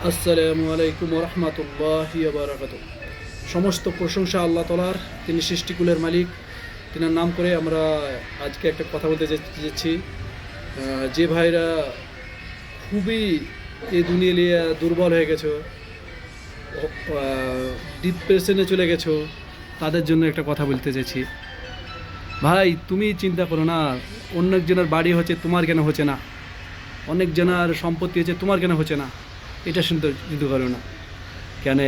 আসসালামু আলাইকুম রহমতুল্লাহি বারাকাতুহু। সমস্ত প্রশংসা আল্লাহ তাআলার, তিনি সৃষ্টিকুলের মালিক। তিনার নাম করে আমরা আজকে একটা কথা বলতে যাচ্ছি। যে ভাইরা খুবই এই দুনিয়া নিয়ে দুর্বল হয়ে গেছো, ডিপ্রেশনে চলে গেছো, তাদের জন্য একটা কথা বলতে চাইছি। ভাই, তুমি চিন্তা করো না, অনেকজনের বাড়ি হচ্ছে, তোমার কেন হচ্ছে না? অনেকজনের সম্পত্তি হচ্ছে, তোমার কেন হচ্ছে না? এটা শুনতে চিন্তা করো না। কেন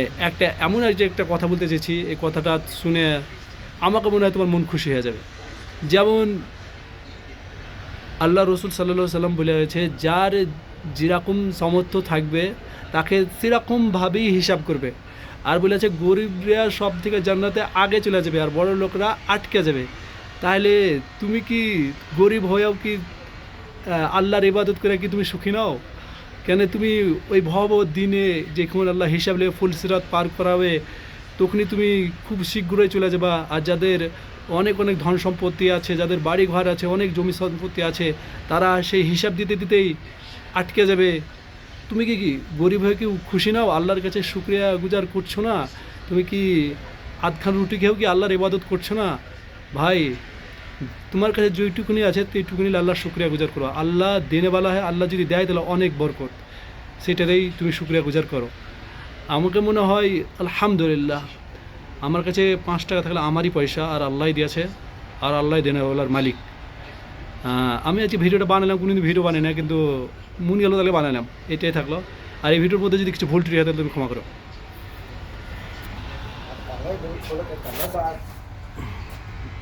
এমন একটা কথা বলতে চেয়েছি, এই কথাটা শুনে আমাকে মনে হয় তোমার মন খুশি হয়ে যাবে। যেমন আল্লাহ রসুল সাল্লাল্লাহু সাল্লাম বলে হয়েছে, যার যেরকম সামর্থ্য থাকবে তাকে সেরকমভাবেই হিসাব করবে। আর বলেছে গরিবরা সব থেকে জান্নাতে আগে চলে যাবে আর বড় লোকরা আটকে যাবে। তাহলে তুমি কি গরিব হয়েও কি আল্লাহর ইবাদত করে কি তুমি সুখী নাও? কেন তুমি ওই ভব দিনে যখন আল্লাহ হিসাব নিয়ে ফুলসিরাত পার করাবে, তখনই তুমি খুব শীঘ্রই চলে যাবা। আর যাদের অনেক অনেক ধন সম্পত্তি আছে, যাদের বাড়ি ঘর আছে, অনেক জমি সম্পত্তি আছে, তারা সেই হিসাব দিতে দিতেই আটকে যাবে। তুমি কি গরিব হয়ে কি খুশি নাও? আল্লাহর কাছে শুকরিয়া গুজার করছো না? তুমি কি আধখান রুটি খেয়েও কি আল্লাহর ইবাদত করছো না? ভাই, তোমার কাছে যেটুকুনি আছে এইটুকুনি আল্লাহর শুকরিয়া গুজার করো। আল্লাহ দিনে বেলা হয়, আল্লাহ যদি দেয় তাহলে অনেক বরকত, সেটাতেই তুমি শুকরিয়া গুজার করো। আমাকে মনে হয় আলহামদুলিল্লাহ, আমার কাছে 5 টাকা থাকলে আমারই পয়সা, আর আল্লাহই দিয়েছে, আর আল্লাহ দেনেওয়ালার মালিক। আমি আজকে ভিডিওটা বানালাম, কোনোদিন ভিডিও বানাই না, কিন্তু মন গেল তাহলে বানালাম, এটাই থাকলো। আর এই ভিডিওর মধ্যে যদি কিছু ভুল ত্রুটি হয় তাহলে তুমি ক্ষমা করো।